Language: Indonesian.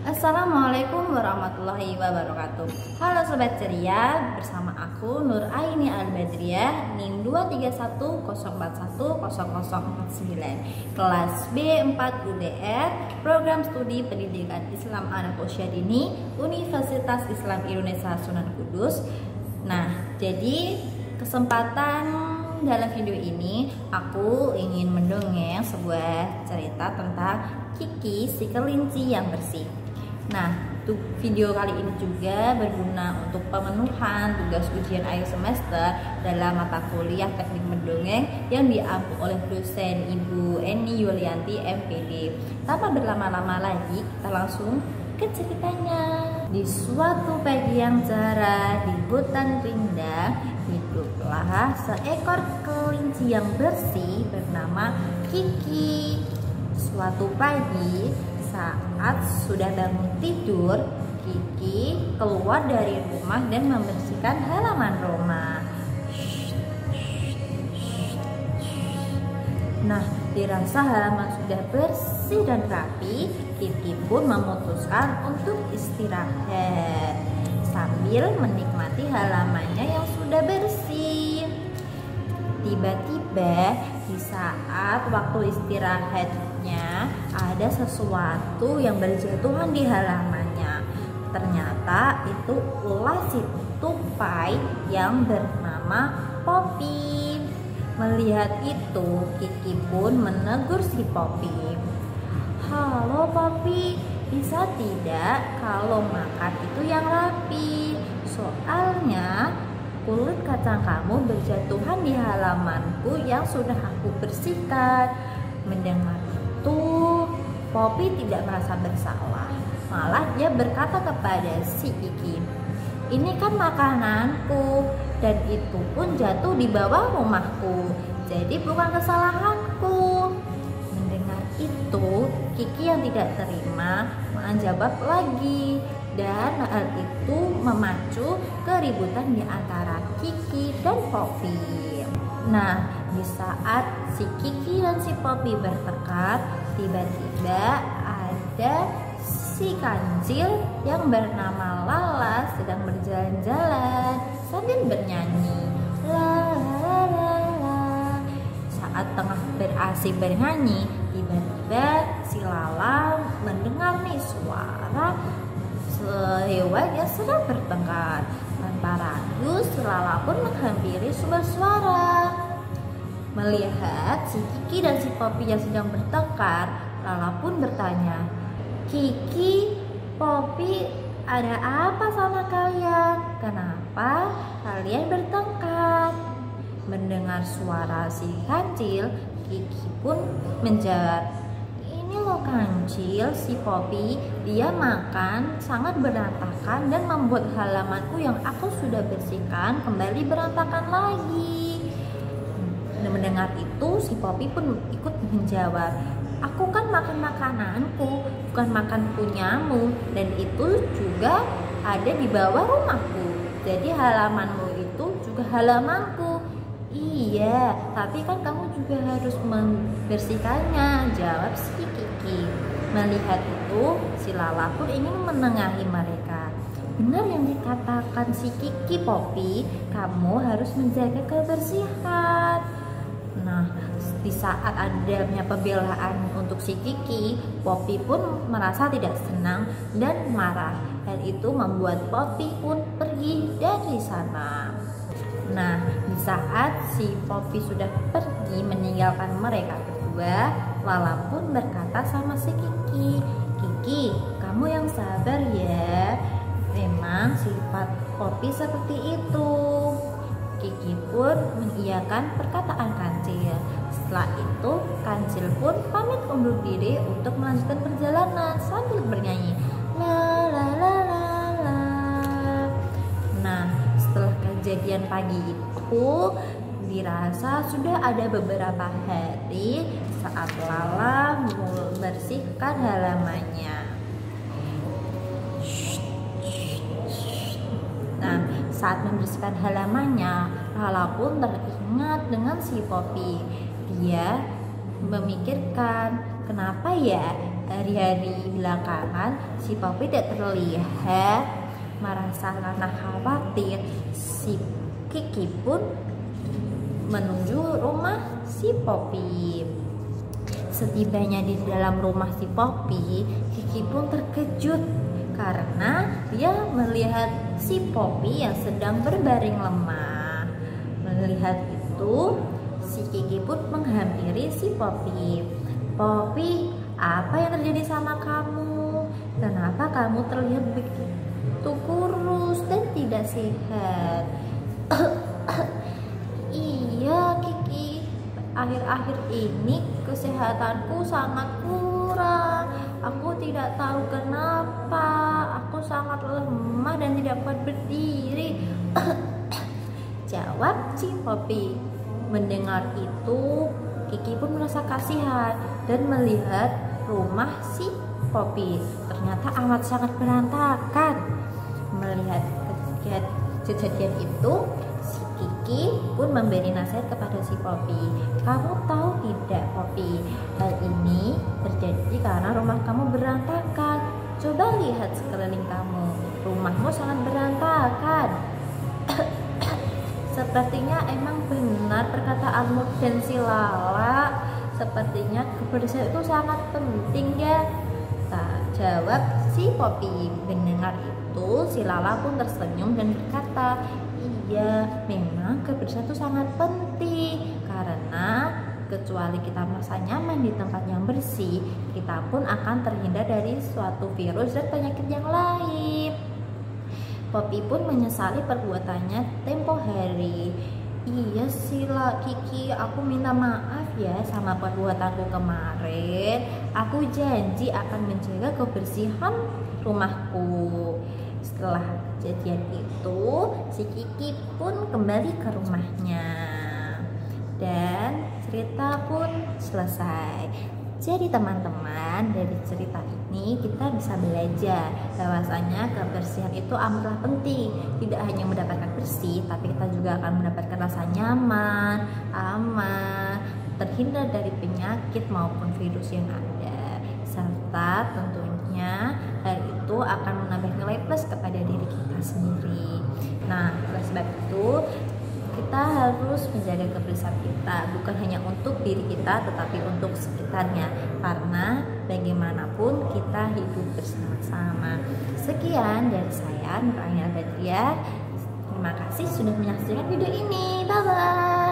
Assalamualaikum warahmatullahi wabarakatuh. Halo Sobat Ceria, bersama aku Nur Aini Al-Badriyah, NIM 231041009, kelas B4 UDR, Program Studi Pendidikan Islam Anak Usia Dini, Universitas Islam Indonesia Sunan Kudus. Nah, jadi kesempatan dalam video ini aku ingin mendongeng sebuah cerita tentang Kiki si kelinci yang bersih. Nah, video kali ini juga berguna untuk pemenuhan tugas ujian akhir semester dalam mata kuliah teknik mendongeng yang diampu oleh dosen Ibu Eni Yulianti MPD. Tanpa berlama-lama lagi, kita langsung ke ceritanya. Di suatu pagi yang cerah di hutan rindang, hiduplah seekor kelinci yang bersih bernama Kiki. Suatu pagi, saat sudah bangun tidur, Kiki keluar dari rumah dan membersihkan halaman rumah. Nah, dirasa halaman sudah bersih dan rapi, Kiki pun memutuskan untuk istirahat sambil menikmati halamannya yang sudah bersih. Tiba-tiba di saat waktu istirahatnya ada sesuatu yang berjatuhan di halamannya. Ternyata itu ulas si tupai yang bernama Poppy. Melihat itu, Kiki pun menegur si Poppy. "Halo Poppy, bisa tidak kalau makan itu yang rapi? Soalnya kulit kacang kamu berjatuhan di halamanku yang sudah aku bersihkan." Mendengar itu, Poppy tidak merasa bersalah. Malah dia berkata kepada si Kiki, "Ini kan makananku dan itu pun jatuh di bawah rumahku, jadi bukan kesalahanku." Mendengar itu, Kiki yang tidak terima menjawab lagi. Dan hal itu memacu keributan di antara Kiki dan Poppy. Nah, di saat si Kiki dan si Poppy bertengkar, tiba-tiba ada si kancil yang bernama Lala sedang berjalan-jalan sambil bernyanyi. La la la la. Saat tengah berasik bernyanyi, tiba-tiba si Lala mendengar nih suara hewan yang sedang bertengkar. Tanpa ragu, si Lala pun menghampiri sumber suara. Melihat si Kiki dan si Poppy yang sedang bertengkar, Lala pun bertanya, "Kiki, Poppy, ada apa sama kalian? Kenapa kalian bertengkar?" Mendengar suara si kancil, Kiki pun menjawab, "Ini loh kancil, si Poppy, dia makan sangat berantakan dan membuat halamanku yang aku sudah bersihkan kembali berantakan lagi." Mendengar itu, si Poppy pun ikut menjawab, "Aku kan makan makananku, bukan makan punyamu, dan itu juga ada di bawah rumahku. Jadi halamanmu itu juga halamanku." "Iya, tapi kan kamu juga harus membersihkannya," jawab si Kiki. Melihat itu, si Lala pun ingin menengahi mereka. "Benar yang dikatakan si Kiki, Poppy, kamu harus menjaga kebersihan." Nah, di saat adanya pembelaan untuk si Kiki, Poppy pun merasa tidak senang dan marah. Hal itu membuat Poppy pun pergi dari sana. Nah, di saat si Poppy sudah pergi meninggalkan mereka berdua, Lala pun berkata sama si Kiki, "Kiki, kamu yang sabar ya. Memang sifat Poppy seperti itu." Kiki pun mengiyakan perkataan kancil. Setelah itu, kancil pun pamit undur diri untuk melanjutkan perjalanan sambil bernyanyi, la la la la la. Nah, setelah kejadian pagi itu, dirasa sudah ada beberapa hari saat Lala membersihkan halamannya. Nah, saat membersihkan halamannya, Lala pun teringat dengan si Poppy. Dia memikirkan, kenapa ya hari-hari belakangan si Poppy tidak terlihat merasa karena khawatir. Si Kiki pun menuju rumah si Poppy. Setibanya di dalam rumah si Poppy, Kiki pun terkejut karena dia melihat si Poppy yang sedang berbaring lemah. Melihat itu, si Kiki pun menghampiri si Poppy. Poppy, apa yang terjadi sama kamu? Kenapa kamu terlihat begitu kurus dan tidak sehat? Iya, Kiki. Akhir-akhir ini kesehatanku sangat kurang. Aku tidak tahu kenapa. Aku sangat lemah dan tidak kuat berdiri. Jawab si Poppy. Mendengar itu, Kiki pun merasa kasihan dan melihat rumah si Poppy. Ternyata amat sangat berantakan. Melihat kejadian itu, si Kiki pun memberi nasihat kepada si Poppy. Kamu tahu tidak, Poppy, hal ini terjadi karena rumah kamu berantakan. Coba lihat sekeliling kamu, rumahmu sangat berantakan. Sepertinya emang benar perkataanmu dan si Lala. Sepertinya kebersihan itu sangat penting ya. Jawab si Poppy. Mendengar itu, si Lala pun tersenyum dan berkata, iya, memang kebersihan itu sangat penting. Karena kecuali kita merasa nyaman di tempat yang bersih, kita pun akan terhindar dari suatu virus dan penyakit yang lain. Poppy pun menyesali perbuatannya tempo hari. Iya sih lah Kiki, aku minta maaf ya sama perbuatanku kemarin. Aku janji akan menjaga kebersihan rumahku. Setelah kejadian itu, si Kiki pun kembali ke rumahnya dan cerita pun selesai. Jadi teman-teman, dari cerita ini kita bisa belajar bahwasanya kebersihan itu amatlah penting. Tidak hanya mendapatkan bersih, tapi kita juga akan mendapatkan rasa nyaman, aman, terhindar dari penyakit maupun virus yang ada. Serta tentunya hal itu akan menambah nilai plus kepada diri kita sendiri. Nah, oleh sebab itu kita harus menjaga kebersihan kita, bukan hanya untuk diri kita tetapi untuk sekitarnya, karena bagaimanapun kita hidup bersama-sama. Sekian dari saya, Nur Ainul Badriah. Terima kasih sudah menyaksikan video ini. Bye bye.